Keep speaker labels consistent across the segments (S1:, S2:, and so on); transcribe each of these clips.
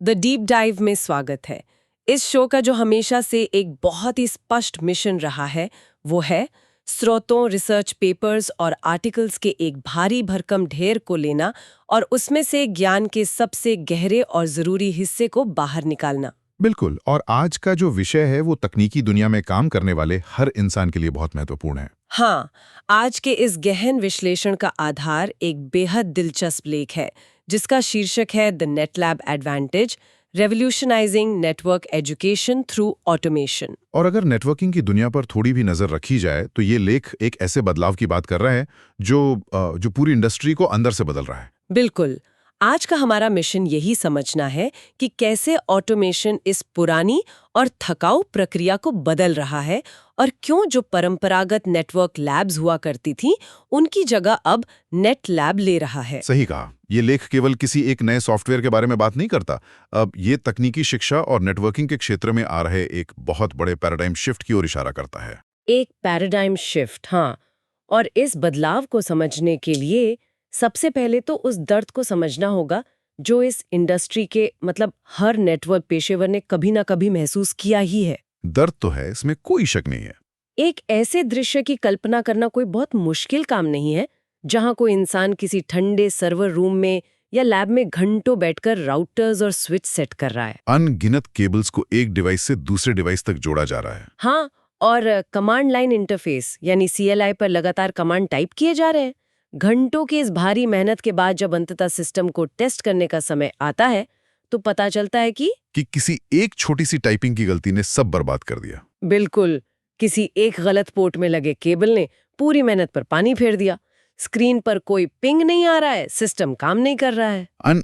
S1: The deep dive में स्वागत है। इस शो का जो हमेशा से एक बहुत ही स्पष्ट मिशन रहा है वो है स्रोतों, रिसर्च पेपर्स और आर्टिकल्स के एक भारी भरकम ढेर को लेना और उसमें से ज्ञान के सबसे गहरे और जरूरी हिस्से को बाहर निकालना।
S2: बिल्कुल। और आज का जो विषय है वो तकनीकी दुनिया में काम करने वाले हर इंसान के लिए बहुत महत्वपूर्ण है।
S1: हाँ, आज के इस गहन विश्लेषण का आधार एक बेहद दिलचस्प लेख है जिसका शीर्षक है the Netlab advantage, revolutionising network education through automation.
S2: और अगर नेटवर्किंग की दुनिया पर थोड़ी भी नजर रखी जाए तो ये लेख एक ऐसे बदलाव की बात कर रहा है जो पूरी इंडस्ट्री को अंदर से बदल रहा है।
S1: बिल्कुल। आज का हमारा मिशन यही समझना है कि कैसे ऑटोमेशन इस पुरानी और थकाऊ प्रक्रिया को बदल रहा है और क्यों जो परंपरागत नेटवर्क लैब्स हुआ करती थी उनकी जगह अब नेट लैब ले रहा है।
S2: सही कहा। ये लेख केवल किसी एक नए सॉफ्टवेयर के बारे में बात नहीं करता। अब ये तकनीकी शिक्षा और नेटवर्किंग के क्षेत्र में आ रहे एक बहुत बड़े पैराडाइम शिफ्ट की ओर इशारा करता है।
S1: एक पैराडाइम शिफ्ट, हाँ। और इस बदलाव को समझने के लिए सबसे पहले तो उस दर्द को समझना होगा जो इस इंडस्ट्री के हर नेटवर्क पेशेवर ने कभी ना कभी महसूस किया ही है।
S2: दर्द तो है, इसमें कोई शक नहीं है।
S1: एक ऐसे दृश्य की कल्पना करना कोई बहुत मुश्किल काम नहीं है जहां कोई इंसान किसी ठंडे सर्वर रूम में या लैब में घंटों बैठकर राउटर्स और स्विच सेट कर रहा है।
S2: अनगिनत केबल्स को एक डिवाइस से दूसरे डिवाइस तक जोड़ा जा रहा है।
S1: हाँ, और कमांड लाइन इंटरफेस यानी CLI पर लगातार कमांड टाइप किए जा रहे हैं। घंटों की इस भारी मेहनत के बाद जब अंततः सिस्टम को टेस्ट करने का समय आता है तो पता चलता है कि
S2: किसी एक छोटी सी टाइपिंग की गलती ने सब बर्बाद कर दिया।
S1: बिल्कुल, किसी एक गलत पोर्ट में लगे केबल ने पूरी मेहनत पर पानी फेर दिया। स्क्रीन पर कोई पिंग नहीं आ रहा है, सिस्टम काम नहीं कर रहा है।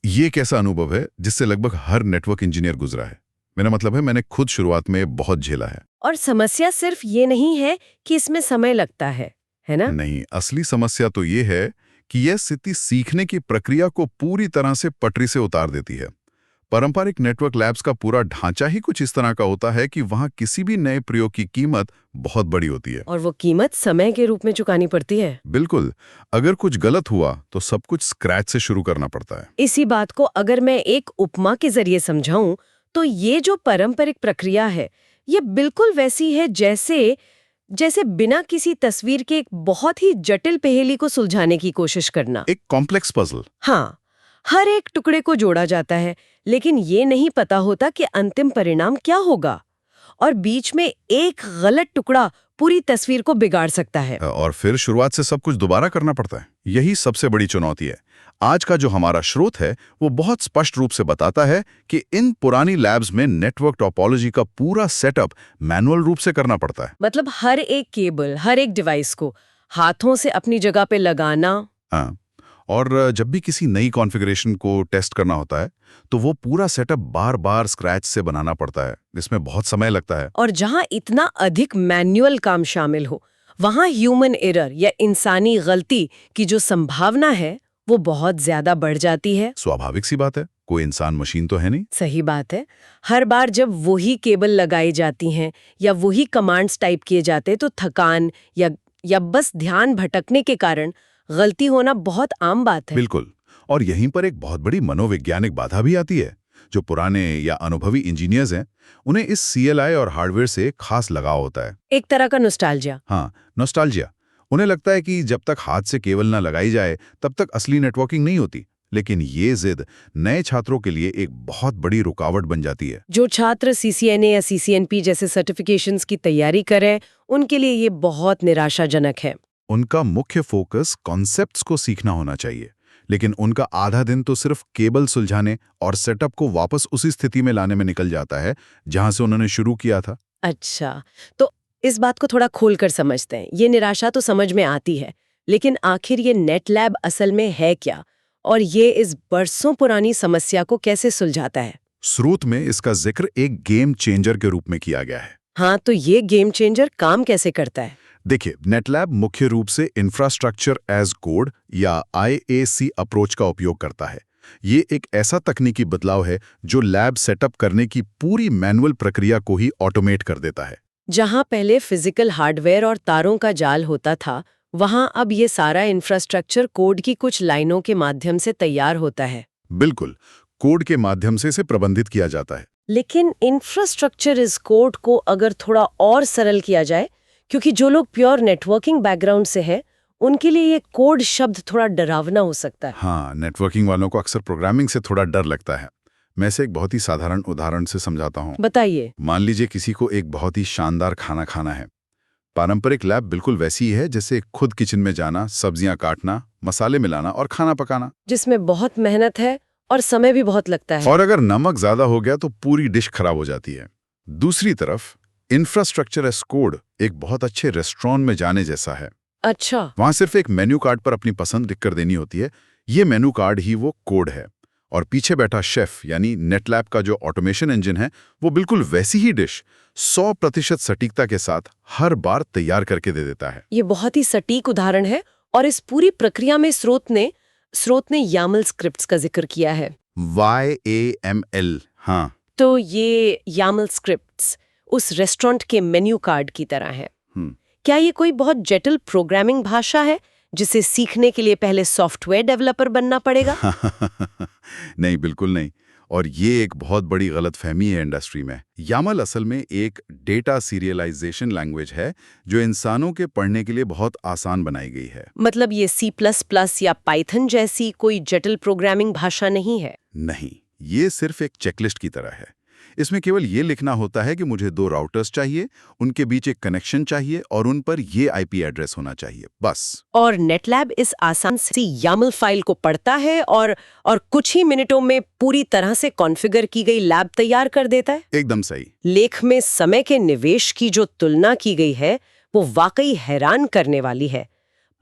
S2: ये एक ऐसा अनुभव है जिससे लगभग हर नेटवर्क इंजीनियर गुजरा है। मेरा मतलब है, मैंने खुद शुरुआत में बहुत झेला है।
S1: और समस्या सिर्फ ये नहीं है कि इसमें समय लगता है ना?
S2: नहीं, असली समस्या तो ये है कि यह स्थिति सीखने की प्रक्रिया को पूरी तरह से पटरी से उतार देती है। पारंपरिक नेटवर्क लैब्स का पूरा ढांचा ही कुछ इस तरह का होता है कि वहां किसी भी नए प्रयोग की कीमत बहुत बड़ी होती है।
S1: और वो कीमत समय के रूप में चुकानी पड़ती है।
S2: बिल्कुल। अगर कुछ गलत हुआ तो सब कुछ स्क्रैच से शुरू करना पड़ता है।
S1: इसी बात को अगर मैं एक उपमा के जरिए समझाऊं तो ये जो पारंपरिक प्रक्रिया है ये बिल्कुल वैसी है जैसे बिना किसी तस्वीर के एक बहुत ही जटिल पहेली को सुलझाने की कोशिश करना।
S2: एक कॉम्प्लेक्स पजल।
S1: हाँ, हर एक टुकड़े को जोड़ा जाता है लेकिन ये नहीं पता होता कि अंतिम परिणाम क्या होगा और बीच में एक गलत टुकड़ा पूरी तस्वीर को बिगाड़ सकता है।
S2: और फिर शुरुआत से सब कुछ दोबारा करना पड़ता है। यही सबसे बड़ी चुनौती है। आज का जो हमारा स्रोत है वो बहुत स्पष्ट रूप से बताता है कि इन पुरानी लैब्स में नेटवर्क टोपोलॉजी का पूरा सेटअप मैनुअल रूप से करना पड़ता है।
S1: हर एक केबल, हर एक डिवाइस को हाथों से अपनी जगह पे लगाना।
S2: हाँ, और जब भी किसी नई कॉन्फ़िगरेशन को टेस्ट करना होता है तो वो पूरा सेटअप बार बार स्क्रैच से बनाना पड़ता है, जिसमें बहुत समय लगता है।
S1: और जहां इतना अधिक मैनुअल काम शामिल हो वहां ह्यूमन एरर या इंसानी गलती की जो संभावना है वो बहुत ज्यादा बढ़ जाती है।
S2: स्वाभाविक सी बात है, कोई इंसान मशीन तो है नहीं।
S1: सही बात है। हर बार जब वही केबल लगाई जाती हैं या वही कमांड्स टाइप किए जाते तो थकान या बस ध्यान भटकने के कारण गलती होना बहुत आम बात है।
S2: बिल्कुल। और यहीं पर एक बहुत बड़ी मनोवैज्ञानिक बाधा भी आती है। जो पुराने या अनुभवी इंजीनियर्स हैं उन्हें इस CLI और हार्डवेयर से खास लगाव होता है।
S1: एक तरह का नॉस्टैल्जिया।
S2: हाँ, नॉस्टैल्जिया। उन्हें लगता है कि जब तक हाथ से केबल ना लगाई जाए तब तक असली नेटवर्किंग नहीं होती। लेकिन ये जिद नए छात्रों के लिए एक बहुत बड़ी रुकावट बन जाती है।
S1: जो छात्र CCNA या CCNP जैसे सर्टिफिकेशंस की तैयारी करें उनके लिए ये बहुत निराशाजनक है।
S2: उनका मुख्य फोकस कॉन्सेप्ट्स को सीखना होना चाहिए, लेकिन उनका आधा दिन तो सिर्फ केबल सुलझाने और सेटअप को वापस उसी स्थिति में लाने में निकल जाता है जहां से उन्होंने शुरू किया था।
S1: अच्छा, तो इस बात को थोड़ा खोलकर समझते हैं। ये निराशा तो समझ में आती है, लेकिन आखिर ये नेट लैब असल में है क्या और ये इस बरसों पुरानी समस्या को कैसे सुलझाता है?
S2: स्रोत में इसका जिक्र एक गेम चेंजर के रूप में किया गया है।
S1: हाँ, तो ये गेम चेंजर काम कैसे करता है?
S2: देखिए, नेटलैब मुख्य रूप से इंफ्रास्ट्रक्चर एज कोड या IAC अप्रोच का उपयोग करता है। ये एक ऐसा तकनीकी बदलाव है जो लैब सेटअप करने की पूरी मैनुअल प्रक्रिया को ही ऑटोमेट कर देता है।
S1: जहां पहले फिजिकल हार्डवेयर और तारों का जाल होता था, वहां अब ये सारा इंफ्रास्ट्रक्चर कोड की कुछ लाइनों के माध्यम से तैयार होता है।
S2: बिल्कुल। कोड के माध्यम से इसे प्रबंधित किया जाता है।
S1: लेकिन इंफ्रास्ट्रक्चर इस कोड को अगर थोड़ा और सरल किया जाए, क्योंकि जो लोग प्योर नेटवर्किंग बैकग्राउंड से हैं, उनके लिए ये कोड शब्द थोड़ा डरावना हो सकता है।
S2: हाँ, नेटवर्किंग वालों को अक्सर प्रोग्रामिंग से थोड़ा डर लगता है। मैं इसे एक बहुत ही साधारण उदाहरण से समझाता हूँ।
S1: बताइए।
S2: मान लीजिए किसी को एक बहुत ही शानदार खाना खाना है। पारंपरिक लैब बिल्कुल वैसी ही है जैसे खुद किचन में जाना, सब्जियां काटना, मसाले मिलाना और खाना पकाना,
S1: जिसमें बहुत मेहनत है और समय भी बहुत लगता है।
S2: और अगर नमक ज्यादा हो गया तो पूरी डिश खराब हो जाती है। दूसरी तरफ इंफ्रास्ट्रक्चर एज कोड एक बहुत अच्छे रेस्टोरेंट में जाने जैसा है।
S1: अच्छा।
S2: वहां सिर्फ एक मेन्यू कार्ड पर अपनी पसंद लिखकर देनी होती है। ये मेन्यू कार्ड ही वो कोड है, और पीछे बैठा शेफ यानी नेटलैब का जो ऑटोमेशन इंजन है, वो बिल्कुल वैसी ही डिश 100% सटीकता के साथ हर बार तैयार करके दे देता है।
S1: ये बहुत ही सटीक उदाहरण है, और इस पूरी प्रक्रिया में स्रोत ने YAML स्क्रिप्ट्स का जिक्र किया है।
S2: YAML, हाँ।
S1: तो ये YAML स्क्रिप्ट्स उस रेस्टोरेंट के मेन्यू कार्ड की तरह है। क्या ये कोई बहुत जटिल प्रोग्रामिंग भाषा है जिसे सीखने के लिए पहले सॉफ्टवेयर डेवलपर बनना पड़ेगा?
S2: नहीं, बिल्कुल नहीं। और ये एक बहुत बड़ी गलतफहमी है इंडस्ट्री में। YAML असल में एक डेटा सीरियलाइजेशन लैंग्वेज है जो इंसानों के पढ़ने के लिए बहुत आसान बनाई गई है।
S1: मतलब ये C++ या पाइथन जैसी कोई जटिल प्रोग्रामिंग भाषा नहीं है?
S2: नहीं, ये सिर्फ एक चेकलिस्ट की तरह है। इसमें केवल ये लिखना होता है कि मुझे 2 राउटर्स चाहिए, उनके बीच एक कनेक्शन चाहिए और उन पर ये IP एड्रेस होना चाहिए, बस।
S1: और नेटलैब इस आसान सी YAML फाइल को पढ़ता है और कुछ ही मिनटों में पूरी तरह से कॉन्फ़िगर की गई लैब तैयार कर देता है।
S2: एकदम सही।
S1: लेख में समय के निवेश की जो तुलना की गई है, वो वाकई हैरान करने वाली है।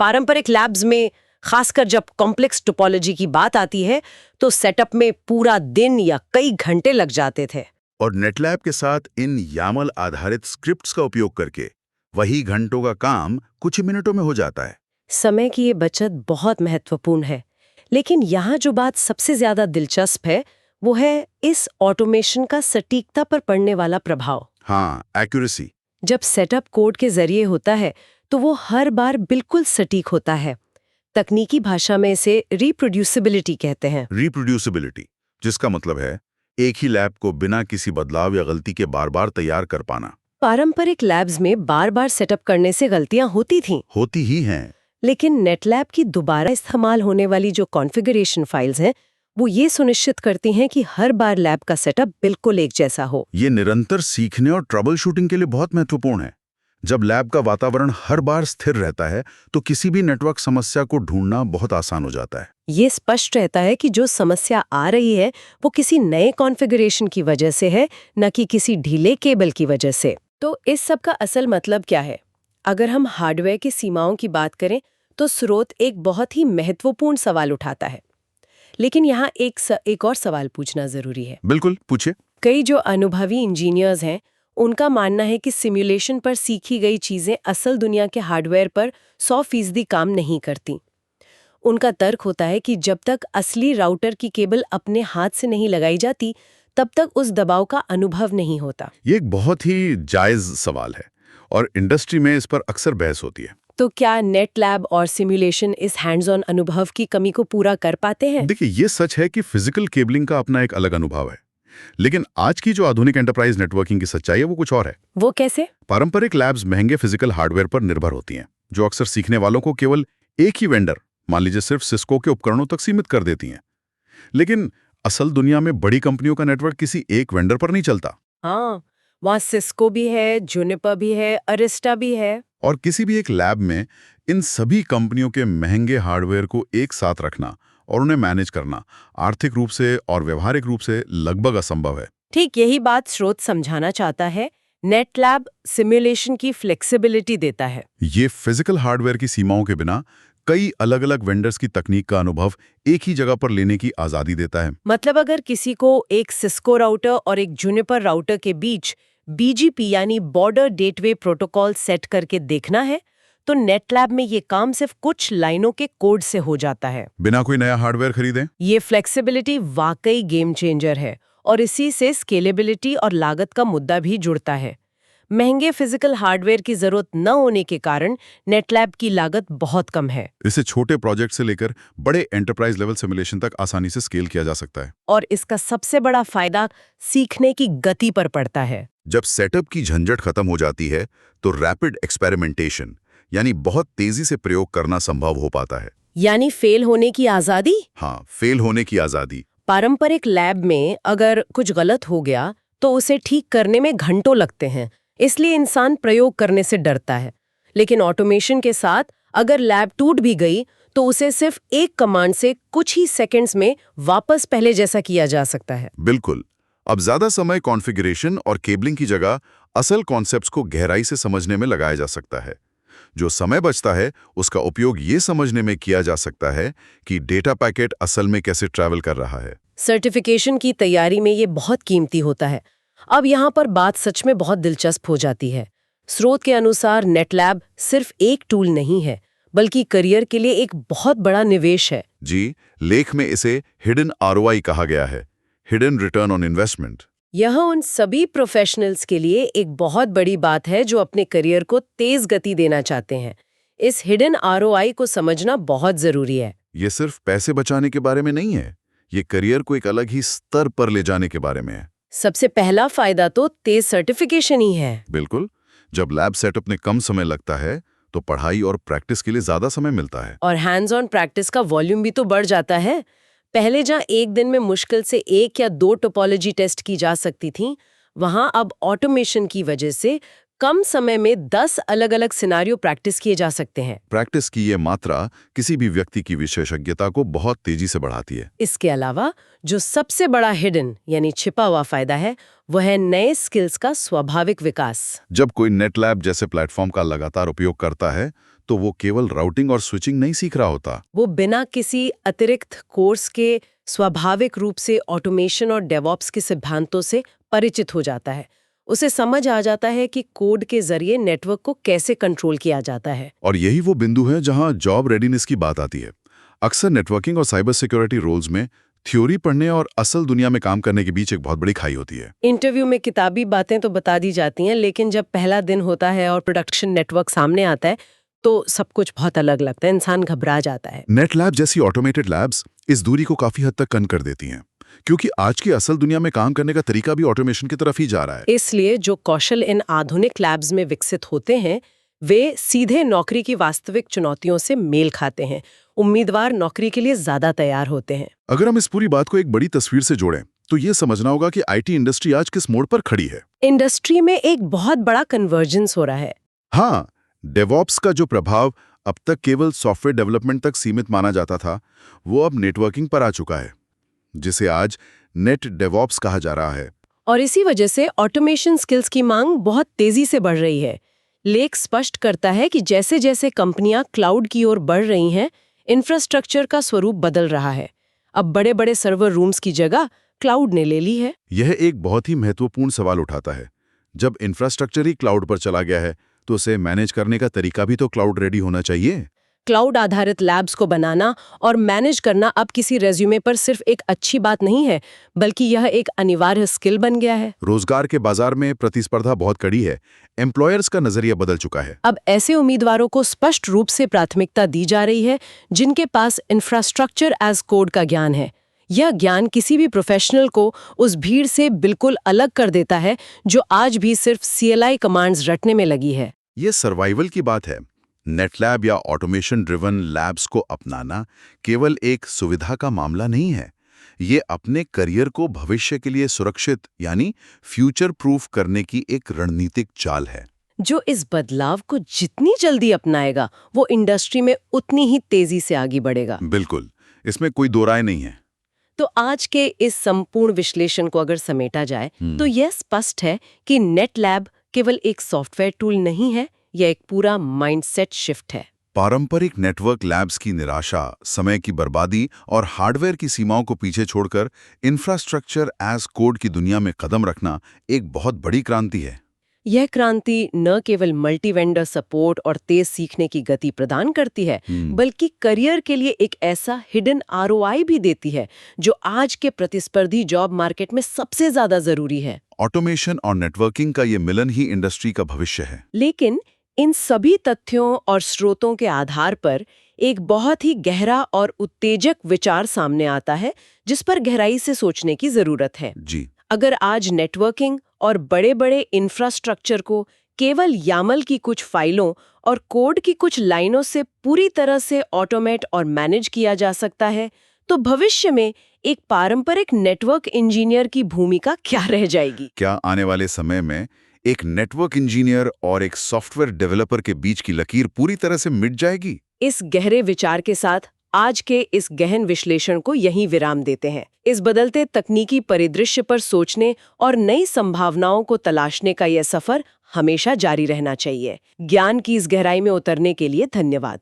S1: पारंपरिक लैब्स में, खासकर जब कॉम्प्लेक्स टोपोलॉजी की बात आती है, तो सेटअप में पूरा दिन या कई घंटे लग जाते थे।
S2: और नेटलैब के साथ इन YAML आधारित स्क्रिप्ट्स का उपयोग करके वही घंटों का काम कुछ ही मिनटों में हो जाता है।
S1: समय की ये बचत बहुत महत्वपूर्ण है। लेकिन यहाँ जो बात सबसे ज्यादा दिलचस्प है, वो है इस ऑटोमेशन का सटीकता पर पड़ने वाला प्रभाव।
S2: हाँ, एक्यूरेसी।
S1: जब सेटअप कोड के जरिए होता है, तो वो हर बार बिल्कुल सटीक होता है। तकनीकी भाषा में इसे रिप्रोड्यूसिबिलिटी कहते हैं।
S2: रिप्रोड्यूसिबिलिटी, जिसका मतलब है एक ही लैब को बिना किसी बदलाव या गलती के बार-बार तैयार कर पाना।
S1: पारंपरिक लैब्स में बार-बार सेटअप करने से गलतियां होती थीं।
S2: होती ही हैं।
S1: लेकिन नेटलैब की दोबारा इस्तेमाल होने वाली जो कॉन्फ़िगरेशन फाइल्स हैं, वो ये सुनिश्चित करती हैं कि हर बार लैब का सेटअप बिल्कुल एक जैसा हो।
S2: ये निरंतर सीखने और ट्रबल शूटिंग के लिए बहुत महत्वपूर्ण है। जब लैब का वातावरण हर बार स्थिर रहता है, तो किसी भी नेटवर्क समस्या को ढूंढना बहुत आसान हो जाता है।
S1: ये स्पष्ट रहता है कि जो समस्या आ रही है, वो किसी नए कॉन्फ़िगरेशन की वजह से है, न कि किसी ढीले केबल की वजह से। तो इस सब का असल मतलब क्या है? अगर हम हार्डवेयर की सीमाओं की बात करें, तो स्रोत एक बहुत ही महत्वपूर्ण सवाल उठाता है। लेकिन यहाँ एक और सवाल पूछना जरूरी है।
S2: बिल्कुल, पूछिए।
S1: कई जो अनुभवी इंजीनियर्स हैं, उनका मानना है कि सिमुलेशन पर सीखी गई चीजें असल दुनिया के हार्डवेयर पर 100% काम नहीं करती। उनका तर्क होता है कि जब तक असली राउटर की केबल अपने हाथ से नहीं लगाई जाती, तब तक उस दबाव का अनुभव नहीं होता।
S2: ये एक बहुत ही जायज सवाल है और इंडस्ट्री में इस पर अक्सर बहस होती है।
S1: तो क्या नेटलैब और सिमुलेशन इस हैंड्स ऑन अनुभव की कमी को पूरा कर पाते हैं?
S2: देखिए, ये सच है कि फिजिकल केबलिंग का अपना एक अलग अनुभव है, लेकिन आज की जो आधुनिक एंटरप्राइज नेटवर्किंग की सच्चाई है वो कुछ और है।
S1: वो कैसे?
S2: पारंपरिक लैब्स महंगे फिजिकल हार्डवेयर पर निर्भर होती हैं, जो अक्सर सीखने वालों को केवल एक ही वेंडर, मान लीजिए सिर्फ सिस्को के उपकरणों तक सीमित कर देती हैं। लेकिन असल दुनिया में बड़ी कंपनियों का नेटवर्क किसी एक वेंडर पर नहीं चलता।
S1: हाँ, वहाँ सिस्को भी है, जूनिपर भी है, अरिस्टा भी है।
S2: और किसी भी एक लैब में इन सभी कंपनियों के महंगे हार्डवेयर को एक साथ रखना और उन्हें मैनेज करना आर्थिक रूप से और व्यवहारिक रूप से लगभग असंभव है।
S1: ठीक यही बात स्रोत समझाना चाहता है। नेटलैब सिमुलेशन की फ्लेक्सिबिलिटी देता है।
S2: ये फिजिकल हार्डवेयर की सीमाओं के बिना कई अलग-अलग वेंडर्स की तकनीक का अनुभव एक ही जगह पर लेने की आजादी देता है।
S1: मतलब अगर किसी को एक सिस्को राउटर और एक जूनिपर राउटर के बीच BGP यानी बॉर्डर गेटवे प्रोटोकॉल सेट करके देखना है, तो नेटलैब में ये काम सिर्फ कुछ लाइनों के कोड से हो जाता है,
S2: बिना कोई नया हार्डवेयर खरीदे।
S1: ये फ्लेक्सिबिलिटी वाकई गेम चेंजर है, और इसी से स्केलेबिलिटी और लागत का मुद्दा भी जुड़ता है। महंगे फिजिकल हार्डवेयर की जरूरत न होने के कारण नेटलैब की लागत बहुत कम है
S2: इसे छोटे प्रोजेक्ट से लेकर बड़े एंटरप्राइज लेवल सिमुलेशन तक आसानी से स्केल किया जा सकता है।
S1: और इसका सबसे बड़ा फायदा सीखने की गति पर पड़ता है।
S2: जब सेटअप की झंझट खत्म हो जाती है तो रैपिड एक्सपेरिमेंटेशन यानी बहुत तेजी से प्रयोग करना संभव हो पाता है।
S1: यानी फेल होने की आजादी।
S2: हाँ, फेल होने की आजादी।
S1: पारंपरिक लैब में अगर कुछ गलत हो गया तो उसे ठीक करने में घंटों लगते हैं, इसलिए इंसान प्रयोग करने से डरता है। लेकिन ऑटोमेशन के साथ अगर लैब टूट भी गई तो उसे सिर्फ एक कमांड से कुछ ही सेकंड्स में वापस पहले जैसा किया जा सकता है।
S2: बिल्कुल। अब ज्यादा समय कॉन्फ़िगरेशन और केबलिंग की जगह असल कॉन्सेप्ट्स को गहराई से समझने में लगाया जा सकता है। जो समय बचता है उसका उपयोग ये समझने में किया जा सकता है कि डेटा पैकेट असल में कैसे ट्रैवल कर रहा है।
S1: सर्टिफिकेशन की तैयारी में ये बहुत कीमती होता है। अब यहाँ पर बात सच में बहुत दिलचस्प हो जाती है। स्रोत के अनुसार नेटलैब सिर्फ एक टूल नहीं है, बल्कि करियर के लिए एक बहुत बड़ा निवेश है।
S2: जी, लेख में इसे हिडन आरओआई कहा गया है, हिडन रिटर्न ऑन इन्वेस्टमेंट।
S1: यह उन सभी प्रोफेशनल्स के लिए एक बहुत बड़ी बात है जो अपने करियर को तेज गति देना चाहते हैं। इस हिडन आरओआई को समझना बहुत जरूरी है।
S2: ये सिर्फ पैसे बचाने के बारे में नहीं है, ये करियर को एक अलग ही स्तर पर ले जाने के बारे में है।
S1: सबसे पहला फायदा तो तेज सर्टिफिकेशन ही है।
S2: बिल्कुल। जब लैब सेटअप में कम समय लगता है तो पढ़ाई और प्रैक्टिस के लिए ज्यादा समय मिलता है।
S1: और हैंड्स ऑन प्रैक्टिस का वॉल्यूम भी तो बढ़ जाता है। पहले जहाँ एक दिन में मुश्किल से 1 या 2 टोपोलॉजी टेस्ट की जा सकती थी, वहाँ अब ऑटोमेशन की वजह से कम समय में 10 अलग-अलग सिनारियो प्रैक्टिस किए जा सकते हैं।
S2: प्रैक्टिस की ये मात्रा किसी भी व्यक्ति की विशेषज्ञता को बहुत तेजी से बढ़ाती है।
S1: इसके अलावा जो सबसे बड़ा हिडन यानी छिपा हुआ फायदा है, वह है नए स्किल्स का स्वाभाविक विकास।
S2: जब कोई नेटलैब जैसे प्लेटफॉर्म का लगातार उपयोग करता है तो वो केवल राउटिंग और स्विचिंग नहीं सीख रहा होता।
S1: वो बिना किसी अतिरिक्त कोर्स के स्वाभाविक रूप से ऑटोमेशन और डेवऑप्स के सिद्धांतों से परिचित हो जाता है। उसे समझ आ जाता है कि कोड के जरिए नेटवर्क को कैसे कंट्रोल किया जाता है।
S2: और यही वो बिंदु है जहां जॉब रेडीनेस की बात आती है। अक्सर नेटवर्किंग और साइबर सिक्योरिटी रोल्स में थ्योरी पढ़ने और असल दुनिया में काम करने के बीच एक बहुत बड़ी खाई होती है।
S1: इंटरव्यू में किताबी बातें तो बता दी जाती हैं, लेकिन जब पहला दिन होता है और प्रोडक्शन नेटवर्क सामने आता है तो सब कुछ बहुत अलग लगता है, इंसान घबरा जाता है।
S2: नेटलैब जैसी ऑटोमेटेड लैब्स इस दूरी को काफी हद तक कम कर देती हैं, क्योंकि आज की असल दुनिया में काम करने का तरीका भी ऑटोमेशन की तरफ ही जा रहा है।
S1: इसलिए जो कौशल इन आधुनिक लैब्स में विकसित होते हैं वे सीधे नौकरी की वास्तविक चुनौतियों से मेल खाते हैं। उम्मीदवार नौकरी के लिए ज्यादा तैयार होते हैं।
S2: अगर हम इस पूरी बात को एक बड़ी तस्वीर से जोड़ें तो ये समझना होगा कि आईटी इंडस्ट्री आज किस मोड़ पर खड़ी है।
S1: इंडस्ट्री में एक बहुत बड़ा कन्वर्जेंस हो रहा है।
S2: हाँ, डेवऑप्स का जो प्रभाव अब तक केवल सॉफ्टवेयर डेवलपमेंट तक सीमित माना जाता था, वो अब नेटवर्किंग पर आ चुका है, जिसे आज नेट डेवऑप्स कहा जा रहा है।
S1: और इसी वजह से ऑटोमेशन स्किल्स की मांग बहुत तेजी से बढ़ रही है। लेख स्पष्ट करता है कि जैसे जैसे कंपनियां क्लाउड की ओर बढ़ रही हैं, इंफ्रास्ट्रक्चर का स्वरूप बदल रहा है। अब बड़े बड़े सर्वर रूम्स की जगह क्लाउड ने ले ली है।
S2: यह एक बहुत ही महत्वपूर्ण सवाल उठाता है। जब इंफ्रास्ट्रक्चर ही क्लाउड पर चला गया है तो उसे मैनेज करने का तरीका भी तो क्लाउड रेडी होना चाहिए।
S1: क्लाउड आधारित लैब्स को बनाना और मैनेज करना अब किसी रेज्यूमे पर सिर्फ एक अच्छी बात नहीं है, बल्कि यह एक अनिवार्य स्किल बन गया है।
S2: रोजगार के बाजार में प्रतिस्पर्धा बहुत कड़ी है। एम्प्लॉयर्स का नजरिया बदल चुका है।
S1: अब ऐसे उम्मीदवारों को स्पष्ट रूप से प्राथमिकता दी जा रही है जिनके पास इंफ्रास्ट्रक्चर एज कोड का ज्ञान है। यह ज्ञान किसी भी प्रोफेशनल को उस भीड़ से बिल्कुल अलग कर देता है जो आज भी सिर्फ CLI कमांड्स रटने में लगी है।
S2: ये सर्वाइवल की बात है। नेटलैब या ऑटोमेशन ड्रिवन लैब्स को अपनाना केवल एक सुविधा का मामला नहीं है। ये अपने करियर को भविष्य के लिए सुरक्षित यानी फ्यूचर प्रूफ करने की एक रणनीतिक चाल है।
S1: जो इस बदलाव को जितनी जल्दी अपनाएगा वो इंडस्ट्री में उतनी ही तेजी से आगे बढ़ेगा।
S2: बिल्कुल, इसमें कोई दो राय नहीं है।
S1: तो आज के इस संपूर्ण विश्लेषण को अगर समेटा जाए तो यह स्पष्ट है कि नेटलैब केवल एक सॉफ्टवेयर टूल नहीं है, यह एक पूरा माइंडसेट शिफ्ट है।
S2: पारंपरिक नेटवर्क लैब्स की निराशा, समय की बर्बादी और हार्डवेयर की सीमाओं को पीछे छोड़कर इंफ्रास्ट्रक्चर एज कोड की दुनिया में कदम रखना एक बहुत बड़ी क्रांति है।
S1: यह क्रांति न केवल मल्टी वेंडर सपोर्ट और तेज सीखने की गति प्रदान करती है, बल्कि करियर के लिए एक ऐसा हिडन ROI भी देती है जो आज के प्रतिस्पर्धी जॉब मार्केट में सबसे ज्यादा जरूरी है।
S2: ऑटोमेशन और नेटवर्किंग का ये मिलन ही इंडस्ट्री का भविष्य है।
S1: लेकिन इन सभी तथ्यों और स्रोतों के आधार पर एक बहुत ही गहरा और उत्तेजक विचार सामने आता है जिस पर गहराई से सोचने की जरूरत है।
S2: जी।
S1: अगर आज नेटवर्किंग और बड़े-बड़े इंफ्रास्ट्रक्चर को केवल यामल की कुछ फाइलों और कोड की कुछ लाइनों से पूरी तरह से ऑटोमेट और मैनेज किया जा सकता है, तो भविष्य में एक पारंपरिक नेटवर्क इंजीनियर की भूमिका क्या रह जाएगी?
S2: क्या आने वाले समय में एक नेटवर्क इंजीनियर और एक सॉफ्टवेयर डेवलपर के बीच की लकीर पूरी तरह से मिट जाएगी?
S1: इस गहरे विचार के साथ आज के इस गहन विश्लेषण को यहीं विराम देते हैं। इस बदलते तकनीकी परिदृश्य पर सोचने और नई संभावनाओं को तलाशने का यह सफर हमेशा जारी रहना चाहिए। ज्ञान की इस गहराई में उतरने के लिए धन्यवाद।